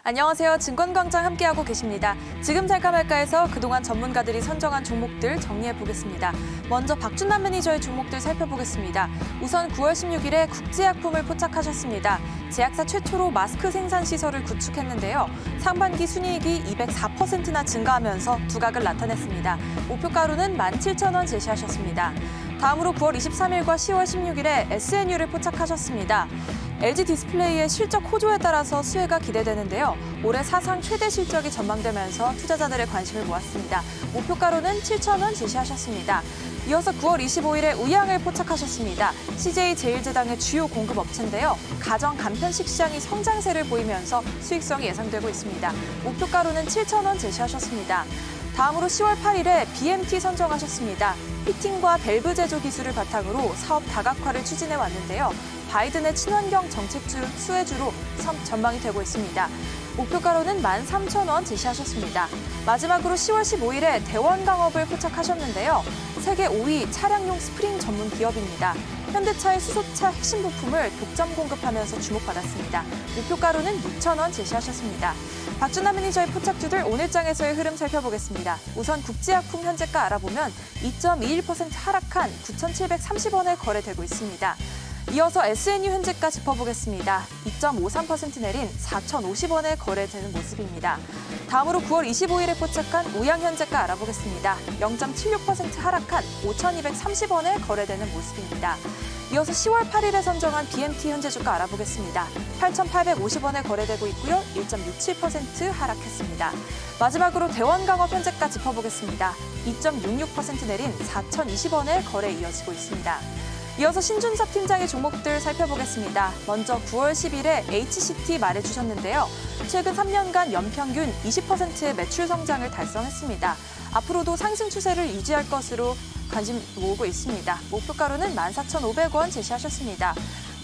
안녕하세요. 증권광장 함께하고 계십니다. 지금 살까 말까에서 그동안 전문가들이 선정한 종목들 정리해보겠습니다. 먼저 박준남 매니저의 종목들 살펴보겠습니다. 우선 9월 16일에 국제약품을 포착하셨습니다. 제약사 최초로 마스크 생산 시설을 구축했는데요. 상반기 순이익이 204%나 증가하면서 두각을 나타냈습니다. 목표가로는 17,000원 제시하셨습니다. 다음으로 9월 23일과 10월 16일에 SNU를 포착하셨습니다. LG 디스플레이의 실적 호조에 따라서 수혜가 기대되는데요. 올해 사상 최대 실적이 전망되면서 투자자들의 관심을 모았습니다. 목표가로는 7,000원 제시하셨습니다. 이어서 9월 25일에 우양을 포착하셨습니다. CJ제일제당의 주요 공급업체인데요. 가정 간편식 시장이 성장세를 보이면서 수익성이 예상되고 있습니다. 목표가로는 7,000원 제시하셨습니다. 다음으로 10월 8일에 BMT 선정하셨습니다. 피팅과 밸브 제조 기술을 바탕으로 사업 다각화를 추진해 왔는데요. 바이든의 친환경 정책 수혜주로 전망이 되고 있습니다. 목표가로는 13,000원 제시하셨습니다. 마지막으로 10월 15일에 대원강업을 포착하셨는데요. 세계 5위 차량용 스프링 전문 기업입니다. 현대차의 수소차 핵심 부품을 독점 공급하면서 주목받았습니다. 목표가로는 6,000원 제시하셨습니다. 박준남 매니저의 포착주들 오늘장에서의 흐름 살펴보겠습니다. 우선 국제약품 현재가 알아보면 2.21% 하락한 9,730원에 거래되고 있습니다. 이어서 SNU 현재가 짚어보겠습니다. 2.53% 내린 4,050원에 거래되는 모습입니다. 다음으로 9월 25일에 포착한 우양 현재가 알아보겠습니다. 0.76% 하락한 5,230원에 거래되는 모습입니다. 이어서 10월 8일에 선정한 BMT 현재 주가 알아보겠습니다. 8,850원에 거래되고 있고요. 1.67% 하락했습니다. 마지막으로 대원강업 현재가 짚어보겠습니다. 2.66% 내린 4,020원에 거래 이어지고 있습니다. 이어서 신준섭 팀장의 종목들 살펴보겠습니다. 먼저 9월 10일에 HCT 말해주셨는데요. 최근 3년간 연평균 20%의 매출 성장을 달성했습니다. 앞으로도 상승 추세를 유지할 것으로 관심 모으고 있습니다. 목표가로는 14,500원 제시하셨습니다.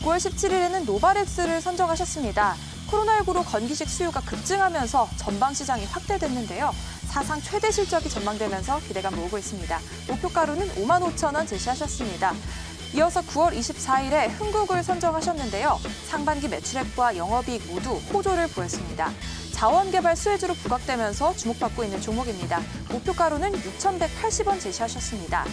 9월 17일에는 노바렉스를 선정하셨습니다. 코로나19로 건기식 수요가 급증하면서 전방 시장이 확대됐는데요. 사상 최대 실적이 전망되면서 기대감 모으고 있습니다. 목표가로는 55,000원 제시하셨습니다. 이어서 9월 24일에 흥국을 선정하셨는데요. 상반기 매출액과 영업이익 모두 호조를 보였습니다. 자원개발 수혜주로 부각되면서 주목받고 있는 종목입니다. 목표가로는 6,180원 제시하셨습니다.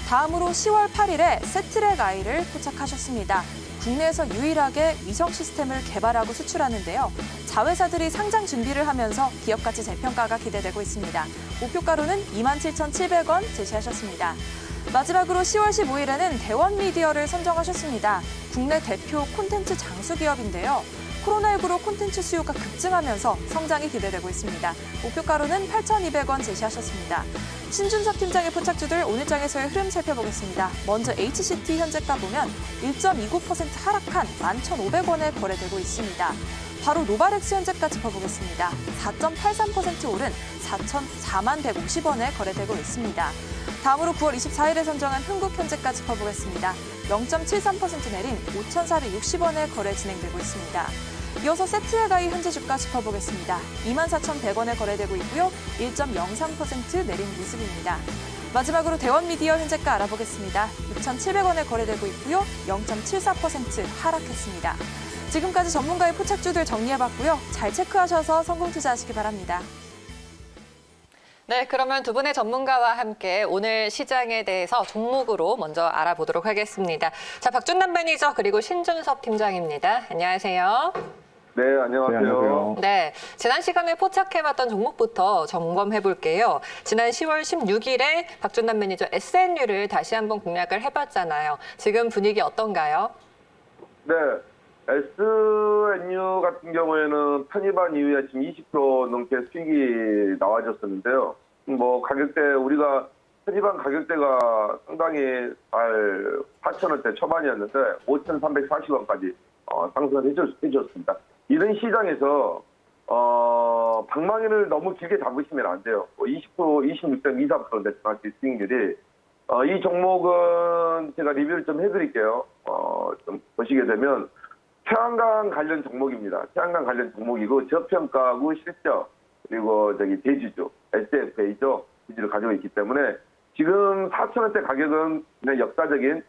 다음으로 10월 8일에 세트랙 아이를 포착하셨습니다. 국내에서 유일하게 위성 시스템을 개발하고 수출하는데요. 자회사들이 상장 준비를 하면서 기업 가치 재평가가 기대되고 있습니다. 목표가로는 27,700원 제시하셨습니다. 마지막으로 10월 15일에는 대원미디어를 선정하셨습니다. 국내 대표 콘텐츠 장수 기업인데요. 코로나19로 콘텐츠 수요가 급증하면서 성장이 기대되고 있습니다. 목표가로는 8,200원 제시하셨습니다. 신준섭 팀장의 포착주들 오늘장에서의 흐름 살펴보겠습니다. 먼저 HCT 현재가 보면 1.29% 하락한 11,500원에 거래되고 있습니다. 바로 노바렉스 현재가 짚어보겠습니다. 4.83% 오른 4,150원에 거래되고 있습니다. 다음으로 9월 24일에 선정한 흥국 현재가 짚어보겠습니다. 0.73% 내린 5,460원에 거래 진행되고 있습니다. 이어서 세트웨가이 현재 주가 짚어보겠습니다. 24,100원에 거래되고 있고요. 1.03% 내린 모습입니다. 마지막으로 대원미디어 현재가 알아보겠습니다. 6,700원에 거래되고 있고요. 0.74% 하락했습니다. 지금까지 전문가의 포착주들 정리해봤고요. 잘 체크하셔서 성공 투자하시기 바랍니다. 네, 그러면 두 분의 전문가와 함께 오늘 시장에 대해서 종목으로 먼저 알아보도록 하겠습니다. 자, 박준남 매니저 그리고 신준섭 팀장입니다. 안녕하세요. 네, 안녕하세요. 네, 지난 시간에 포착해봤던 종목부터 점검해 볼게요. 지난 10월 16일에 박준남 매니저 SNU를 다시 한번 공략을 해봤잖아요. 지금 분위기 어떤가요? 네, SNU 같은 경우에는 편입한 이후에 지금 20% 넘게 수익이 나와줬었는데요. 뭐 가격대 우리가 편입한 가격대가 상당히 잘 4,000원대 초반이었는데 5,340원까지 상승을 해줬습니다. 이런 시장에서 방망이를 너무 길게 잡으시면 안 돼요. 20%, 26.23%인데 정확히 수익률이 이 종목은 제가 리뷰를 좀 해드릴게요. 좀 보시게 되면 태양광 관련 종목입니다. 태양광 관련 종목이고 저평가하고 실적 그리고 대주주 SFA죠. 지지를 가지고 있기 때문에 지금 4,000원대 가격은 그냥 역사적인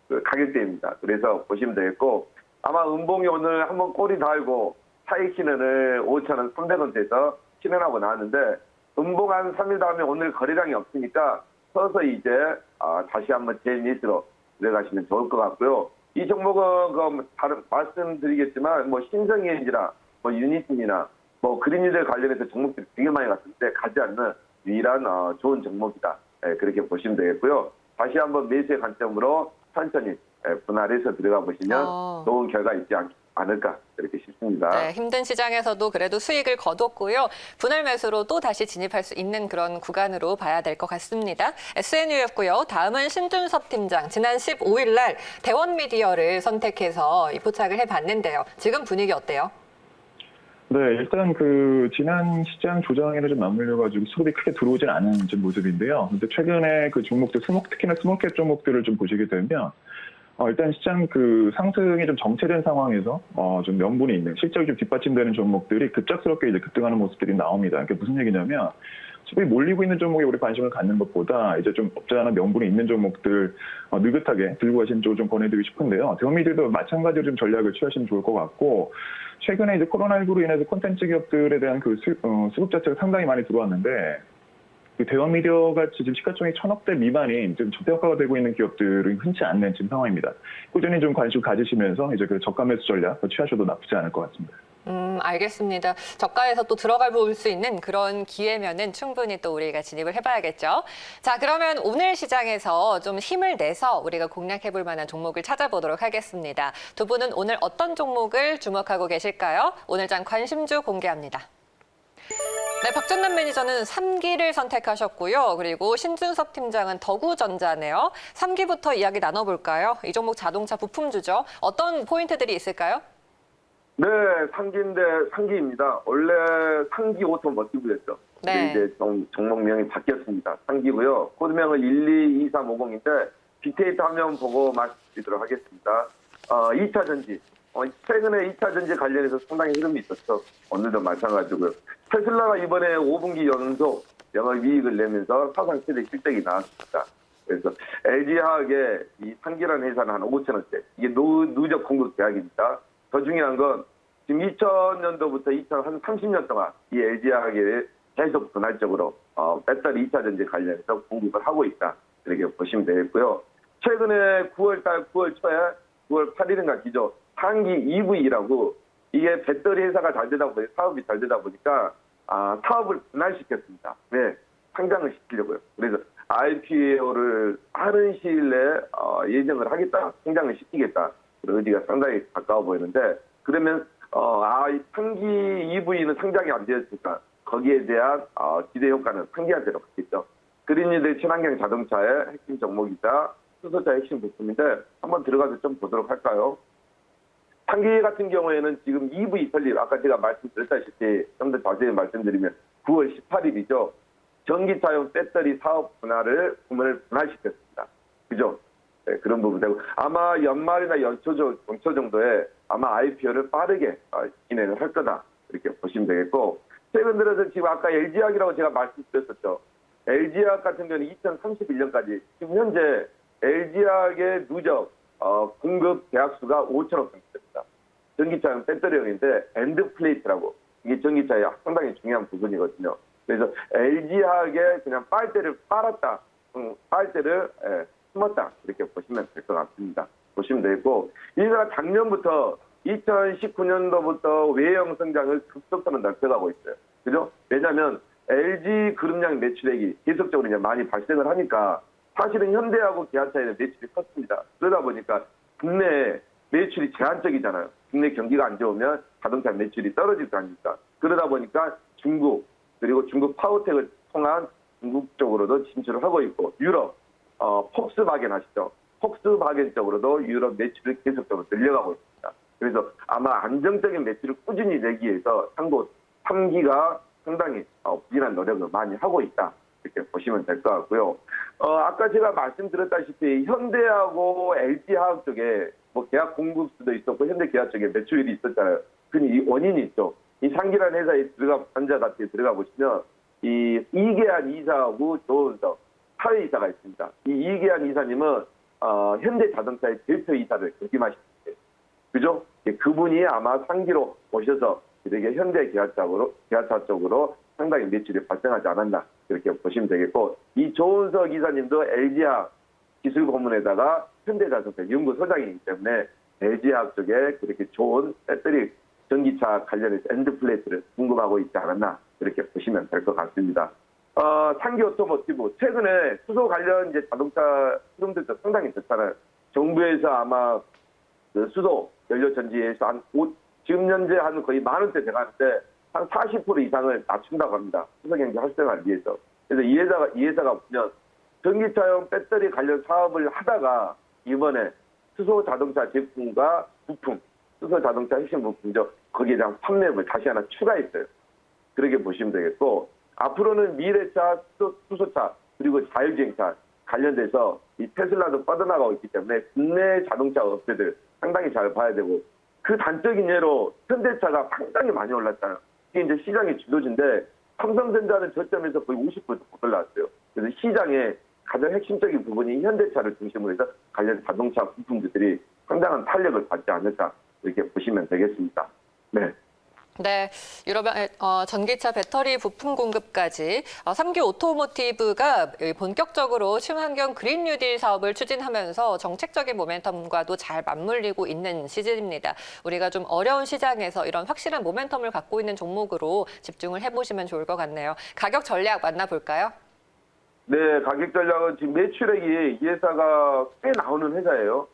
그 가격대입니다. 그래서 보시면 되겠고 아마 음봉이 오늘 한번 꼬리 달고 차익 신현을 5,000원, 300원대에서 신현하고 나왔는데 음봉 한 3일 다음에 오늘 거래량이 없으니까 서서히 이제 다시 한번 재미스로 들어가시면 좋을 것 같고요. 이 종목은 다른 말씀드리겠지만 뭐 신성에너지나 뭐 유니팀이나 뭐 그린유들 관련해서 종목들이 되게 많이 갔는데 가지 않는 유일한 좋은 종목이다. 그렇게 보시면 되겠고요. 다시 한번 매수의 관점으로 천천히 분할해서 들어가 보시면 좋은 결과 있지 않을까 이렇게 싶습니다. 네, 힘든 시장에서도 그래도 수익을 거뒀고요. 분할 매수로 또 다시 진입할 수 있는 그런 구간으로 봐야 될 것 같습니다. SNU였고요. 다음은 신준섭 팀장. 지난 15일 날 대원미디어를 선택해서 이 포착을 해봤는데요. 지금 분위기 어때요? 네, 일단 지난 시장 조정에는 좀 맞물려가지고 수급이 크게 들어오진 않은 좀 모습인데요. 근데 최근에 그 종목들, 특히나 스몰캡 종목들을 좀 보시게 되면, 일단 시장 상승이 좀 정체된 상황에서, 좀 명분이 있는, 실적이 좀 뒷받침되는 종목들이 급작스럽게 이제 급등하는 모습들이 나옵니다. 그게 무슨 얘기냐면, 수급이 몰리고 있는 종목에 우리 관심을 갖는 것보다 이제 좀 없잖아 명분이 있는 종목들 느긋하게 들고 가시는 쪽을 좀 권해드리고 싶은데요. 대원미디어도 마찬가지로 좀 전략을 취하시면 좋을 것 같고, 최근에 이제 코로나19로 인해서 콘텐츠 기업들에 대한 수급 자체가 상당히 많이 들어왔는데, 대원미디어 같이 지금 시가총액 1,000억대 미만인 좀 저평가가 되고 있는 기업들은 흔치 않는 지금 상황입니다. 꾸준히 좀 관심 가지시면서 이제 저가 매수 전략 취하셔도 나쁘지 않을 것 같습니다. 알겠습니다. 저가에서 또 들어가 볼 수 있는 그런 기회면은 충분히 또 우리가 진입을 해봐야겠죠. 자, 그러면 오늘 시장에서 좀 힘을 내서 우리가 공략해 볼 만한 종목을 찾아보도록 하겠습니다. 두 분은 오늘 어떤 종목을 주목하고 계실까요? 오늘장 관심주 공개합니다. 네, 박준남 매니저는 3기를 선택하셨고요. 그리고 신준섭 팀장은 더구전자네요. 3기부터 이야기 나눠볼까요? 이 종목 자동차 부품주죠. 어떤 포인트들이 있을까요? 네, 상기입니다. 원래 상기 오토 머티브였죠. 네. 이제 종목명이 바뀌었습니다. 상기고요. 코드명은 122350인데 빅데이터 화면 보고 말씀드리도록 하겠습니다. 2차 전지. 최근에 2차 전지 관련해서 상당히 흐름이 있었죠. 오늘도 마찬가지고요. 테슬라가 이번에 5분기 연속 영업이익을 내면서 사상 최대 실적이 나왔습니다. 그래서 LG화학의 이 상기라는 회사는 한 5천원대. 이게 누적 공급 계약입니다. 더 중요한 건 지금 2000년도부터 30년 동안 이 LG화학에 계속 분할적으로 배터리 2차 전지 관련해서 공급을 하고 있다. 이렇게 보시면 되겠고요. 최근에 9월 초에 9월 8일인가 기죠. 상기 EV라고 이게 배터리 회사가 잘 되다 보니 사업이 잘 되다 보니까 사업을 분할시켰습니다. 네, 상장을 시키려고요. 그래서 IPO를 하는 시일 내에 예정을 하겠다, 상장을 시키겠다. 그런 의지가 상당히 가까워 보이는데 그러면 상기 EV는 상장이 안 되었으니까 거기에 대한 기대 효과는 상기한테로 갔겠죠. 그린유대 친환경 자동차의 핵심 종목이자 수소차 핵심 부품인데 한번 들어가서 좀 보도록 할까요? 상기 같은 경우에는 지금 EV 설립, 아까 제가 말씀드렸다시피 좀 더 자세히 말씀드리면 9월 18일이죠. 전기차용 배터리 사업 분할을 분할시켰습니다. 그죠? 네, 그런 부분 되고 아마 연말이나 연초 정도에 아마 IPO를 빠르게 진행을 할 거다. 이렇게 보시면 되겠고 최근 들어서 지금 아까 LG화학이라고 제가 말씀드렸었죠. LG화학 같은 경우는 2031년까지 지금 현재 LG화학의 누적 공급 계약수가 5천억 정도 됩니다. 전기차용 배터리용인데 엔드플레이트라고 이게 전기차의 상당히 중요한 부분이거든요. 그래서 LG화학에 그냥 빨대를 빨았다, 빨대를 숨었다 이렇게 보시면 될 것 같습니다. 보시면 되고 이 회사가 작년부터 2019년도부터 외형 성장을 급속도로 넓혀가고 있어요. 그죠? 왜냐하면 LG 그룹량 매출액이 계속적으로 이제 많이 발생을 하니까 사실은 현대하고 기아차에는 매출이 컸습니다. 그러다 보니까 국내 매출이 제한적이잖아요. 국내 경기가 안 좋으면 자동차 매출이 떨어질 거 아닙니까? 그러다 보니까 중국 그리고 중국 파워텍을 통한 중국 쪽으로도 진출을 하고 있고 유럽 폭스바겐 아시죠? 폭스바겐 쪽으로도 유럽 매출을 계속적으로 늘려가고 있습니다. 그래서 아마 안정적인 매출을 꾸준히 내기 위해서 상고 3기가 상당히 부진한 노력을 많이 하고 있다. 이렇게 보시면 될 것 같고요. 아까 제가 말씀드렸다시피 현대하고 LG화학 쪽에 뭐 계약 공급수도 있었고 현대기아 쪽에 매출이 있었잖아요. 근데 이 원인이 있죠. 이 상기라는 회사에 전자 같은 데 들어가 보시면 이 이계한 이사하고 조은석 사회이사가 있습니다. 이 이계한 이사님은 현대자동차의 대표이사를 역임하셨어요. 그죠? 그분이 아마 상기로 오셔서 이렇게 현대 기아차 쪽으로 상당히 매출이 발생하지 않았나 이렇게 보시면 되겠고, 이 조은석 이사님도 LG화학 기술고문에다가 현대자동차 연구소장이기 때문에 LG화학 쪽에 그렇게 좋은 배터리 전기차 관련해서 엔드플레이트를 궁금하고 있지 않았나 이렇게 보시면 될 것 같습니다. 상기 오토모티브 최근에 수소 관련 이제 자동차 흐름들도 상당히 좋잖아요. 정부에서 아마 그 수소 연료 전지에서 지금 현재 한 거의 10,000원대 돼가는데 한 40% 이상을 낮춘다고 합니다. 수소 경제 활성화를 위해서. 그래서 이 회사가 보면 전기차용 배터리 관련 사업을 하다가 이번에 수소 자동차 제품과 부품, 수소 자동차 핵심 부품죠. 거기에 대한 판매업을 다시 하나 추가했어요. 그렇게 보시면 되겠고, 앞으로는 미래차, 수소차, 그리고 자율주행차 관련돼서 이 테슬라도 뻗어나가고 있기 때문에 국내 자동차 업체들 상당히 잘 봐야 되고, 그 단적인 예로 현대차가 상당히 많이 올랐잖아요. 이게 이제 시장의 주도주인데 삼성전자는 저점에서 거의 50% 올라왔어요. 그래서 시장의 가장 핵심적인 부분이 현대차를 중심으로 해서 관련 자동차 부품들이 상당한 탄력을 받지 않을까 이렇게 보시면 되겠습니다. 네. 네, 유럽 전기차 배터리 부품 공급까지 3기 오토모티브가 본격적으로 친환경 그린 뉴딜 사업을 추진하면서 정책적인 모멘텀과도 잘 맞물리고 있는 시즌입니다. 우리가 좀 어려운 시장에서 이런 확실한 모멘텀을 갖고 있는 종목으로 집중을 해보시면 좋을 것 같네요. 가격 전략 만나볼까요? 네, 가격 전략은 지금 매출액이 이 회사가 꽤 나오는 회사예요.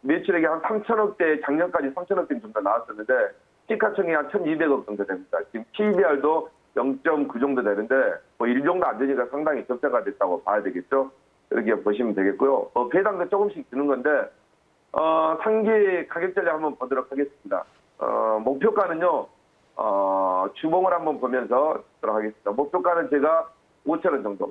매출액이 한 3천억대, 작년까지 3천억대 정도 나왔었는데 시가총액이 한 1,200억 정도 됩니다. 지금 PBR도 0.9 정도 되는데 뭐 1 정도 안 되니까 상당히 적자가 됐다고 봐야 되겠죠. 이렇게 보시면 되겠고요. 배당도 조금씩 주는 건데 상기 가격 전략 한번 보도록 하겠습니다. 목표가는요. 주봉을 한번 보면서 보도록 하겠습니다. 목표가는 제가 5,000원 정도.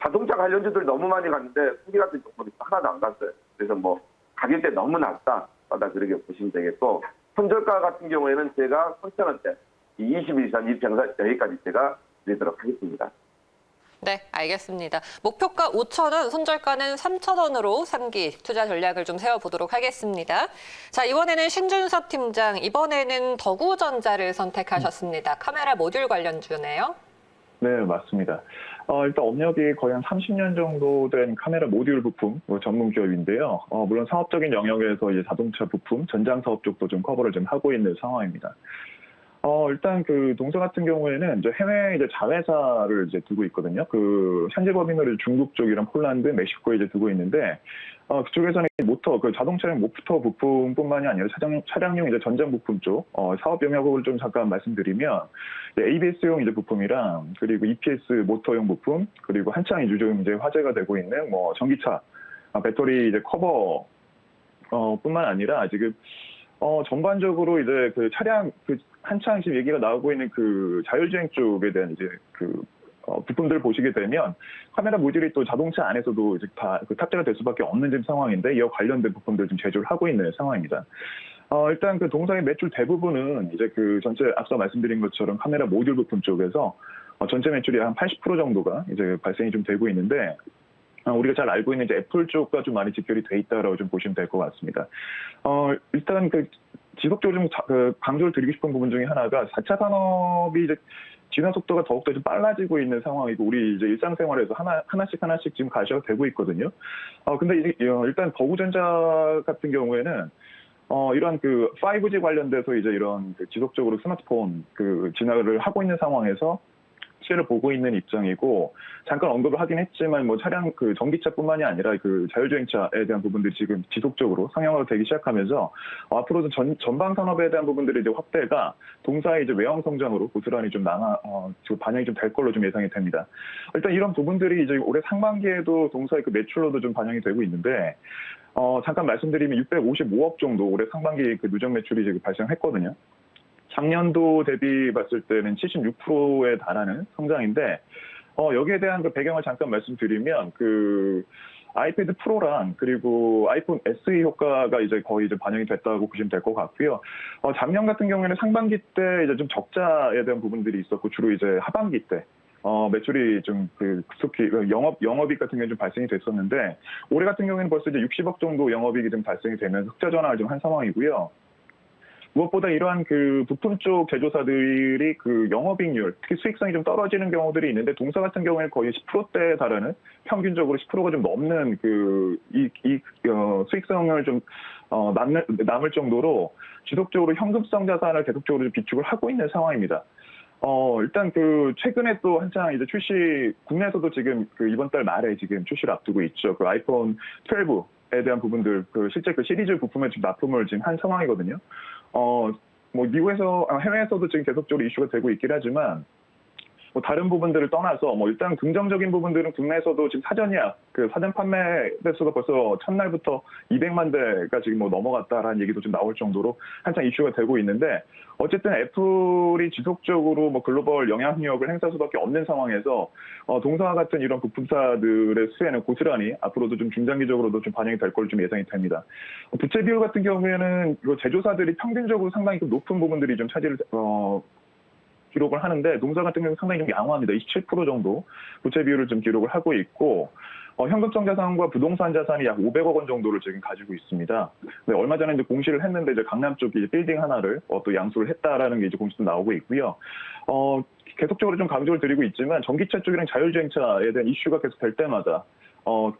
자동차 관련주들 너무 많이 갔는데 후기 같은 종목이 하나도 안 갔어요. 그래서 뭐 가격대 너무 낮다. 그렇게 보시면 되겠고, 손절가 같은 경우에는 제가 3,000원대, 21선 이평선 여기까지 제가 드리도록 하겠습니다. 네, 알겠습니다. 목표가 5,000원, 손절가는 3,000원으로 3기 투자 전략을 좀 세워보도록 하겠습니다. 자, 이번에는 신준섭 팀장, 이번에는 덕우전자를 선택하셨습니다. 카메라 모듈 관련주네요. 네, 맞습니다. 일단 업력이 거의 한 30년 정도 된 카메라 모듈 부품 전문 기업인데요. 물론 사업적인 영역에서 이제 자동차 부품, 전장 사업 쪽도 좀 커버를 좀 하고 있는 상황입니다. 일단 그 동사 같은 경우에는 이제 해외 이제 자회사를 이제 두고 있거든요. 그 현재 법인으로 중국 쪽이랑 폴란드, 멕시코에 이제 두고 있는데, 그쪽에서는 모터, 그 자동차용 모터 부품뿐만이 아니라 차량용 이제 전장 부품 쪽, 사업 영역을 좀 잠깐 말씀드리면, ABS용 이제 부품이랑, 그리고 EPS 모터용 부품, 그리고 한창 요즘 이제 화제가 되고 있는 뭐 전기차, 배터리 이제 커버, 뿐만 아니라 지금, 전반적으로 이제 그 차량, 한창 지금 얘기가 나오고 있는 그 자율주행 쪽에 대한 이제 부품들을 보시게 되면 카메라 모듈이 또 자동차 안에서도 이제 다 탑재가 될 수밖에 없는 지금 상황인데, 이와 관련된 부품들 좀 제조를 하고 있는 상황입니다. 일단 그 동사의 매출 대부분은 이제 그 전체 앞서 말씀드린 것처럼 카메라 모듈 부품 쪽에서 전체 매출이 한 80% 정도가 이제 발생이 좀 되고 있는데, 우리가 잘 알고 있는 이제 애플 쪽과 좀 많이 직결이 돼 있다라고 좀 보시면 될 것 같습니다. 일단 그 지속적으로 좀 강조를 드리고 싶은 부분 중에 하나가 4차 산업이 이제 진화 속도가 더욱더 좀 빨라지고 있는 상황이고, 우리 이제 일상생활에서 하나씩 지금 가시가 되고 있거든요. 근데 이제 일단 덕우전자 같은 경우에는 이런 그 5G 관련돼서 이제 이런 그 지속적으로 스마트폰 그 진화를 하고 있는 상황에서 시세를 보고 있는 입장이고, 잠깐 언급을 하긴 했지만 뭐 차량 그 전기차뿐만이 아니라 그 자율주행차에 대한 부분들이 지금 지속적으로 상향으로 되기 시작하면서 앞으로도 전방 산업에 대한 부분들이 이제 확대가 동사의 이제 외형 성장으로 고스란히 좀 지금 반영이 좀 될 걸로 좀 예상이 됩니다. 일단 이런 부분들이 이제 올해 상반기에도 동사의 그 매출로도 좀 반영이 되고 있는데, 잠깐 말씀드리면 655억 정도 올해 상반기 그 누적 매출이 지금 발생했거든요. 작년도 대비 봤을 때는 76%에 달하는 성장인데, 여기에 대한 그 배경을 잠깐 말씀드리면, 그 아이패드 프로랑 그리고 아이폰 SE 효과가 이제 거의 이제 반영이 됐다고 보시면 될 것 같고요. 작년 같은 경우에는 상반기 때 이제 좀 적자에 대한 부분들이 있었고, 주로 이제 하반기 때 매출이 좀 급속히 영업이익 같은 경우는 좀 발생이 됐었는데, 올해 같은 경우에는 벌써 이제 60억 정도 영업이익이 좀 발생이 되면서 흑자 전환을 좀 한 상황이고요. 무엇보다 이러한 그 부품 쪽 제조사들이 그 영업이익률, 특히 수익성이 좀 떨어지는 경우들이 있는데 동사 같은 경우에는 거의 10%대에 달하는 평균적으로 10%가 좀 넘는 그 수익성을 좀 남을 정도로 지속적으로 현금성 자산을 계속적으로 좀 비축을 하고 있는 상황입니다. 일단 그 최근에 또 한창 이제 국내에서도 지금 그 이번 달 말에 지금 출시를 앞두고 있죠. 그 아이폰 12에 대한 부분들, 그 실제 그 시리즈 부품에 지금 납품을 지금 한 상황이거든요. 뭐 해외에서도 지금 계속적으로 이슈가 되고 있긴 하지만 뭐 다른 부분들을 떠나서 뭐 일단 긍정적인 부분들은 국내에서도 지금 그 사전 판매 대수가 벌써 첫날부터 200만 대가 지금 뭐 넘어갔다라는 얘기도 좀 나올 정도로 한창 이슈가 되고 있는데 어쨌든 애플이 지속적으로 뭐 글로벌 영향력을 행사할 수밖에 없는 상황에서 동사와 같은 이런 부품사들의 수혜는 고스란히 앞으로도 좀 중장기적으로도 좀 반영이 될 걸로 좀 예상이 됩니다. 부채 비율 같은 경우에는 제조사들이 평균적으로 상당히 좀 높은 부분들이 좀 차지를 기록을 하는데 동사 같은 경우는 상당히 좀 양호합니다. 27% 정도 부채 비율을 좀 기록을 하고 있고 현금성 자산과 부동산 자산이 약 500억 원 정도를 지금 가지고 있습니다. 네, 얼마 전에 이제 공시를 했는데 이제 강남 쪽에 이제 빌딩 하나를 또 양수를 했다라는 게 이제 공시도 나오고 있고요. 계속적으로 좀 강조를 드리고 있지만 전기차 쪽이랑 자율주행차에 대한 이슈가 계속 될 때마다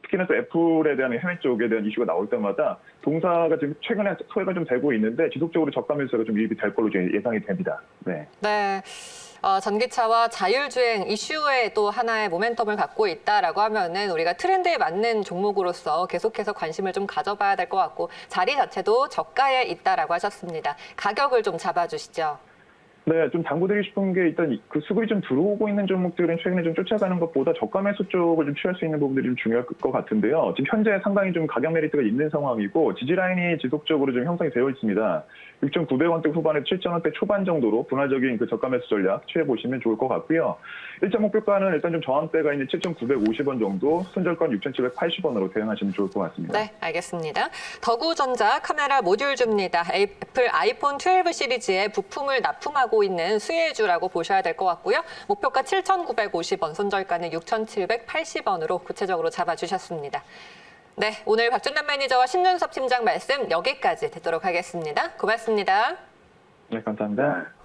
특히나 또 애플에 대한 해외 쪽에 대한 이슈가 나올 때마다 동사가 지금 최근에 소외가 좀 되고 있는데 지속적으로 저가 매수가 좀 유입이 될 걸로 예상이 됩니다. 네. 네. 전기차와 자율주행 이슈에 또 하나의 모멘텀을 갖고 있다라고 하면은 우리가 트렌드에 맞는 종목으로서 계속해서 관심을 좀 가져봐야 될 것 같고 자리 자체도 저가에 있다라고 하셨습니다. 가격을 좀 잡아주시죠. 네, 좀 당부드리고 싶은 게 일단 그 수급이 좀 들어오고 있는 종목들은 최근에 좀 쫓아가는 것보다 저가 매수 쪽을 좀 취할 수 있는 부분들이 좀 중요할 것 같은데요. 지금 현재 상당히 좀 가격 메리트가 있는 상황이고 지지 라인이 지속적으로 좀 형성이 되어 있습니다. 6,900원대 후반에 7,000원대 초반 정도로 분할적인 그 저가 매수 전략 취해 보시면 좋을 것 같고요. 1차 목표가는 일단 좀 저항대가 있는 7,950원 정도, 손절가 6,780원으로 대응하시면 좋을 것 같습니다. 네, 알겠습니다. 더구전자 카메라 모듈주입니다. 애플 아이폰 12 시리즈에 부품을 납품하고 있는 수혜주라고 보셔야 될 것 같고요. 목표가 7,950원, 손절가는 6,780원으로 구체적으로 잡아주셨습니다. 네, 오늘 박준남 매니저와 신준섭 팀장 말씀 여기까지 듣도록 하겠습니다. 고맙습니다. 네, 감사합니다.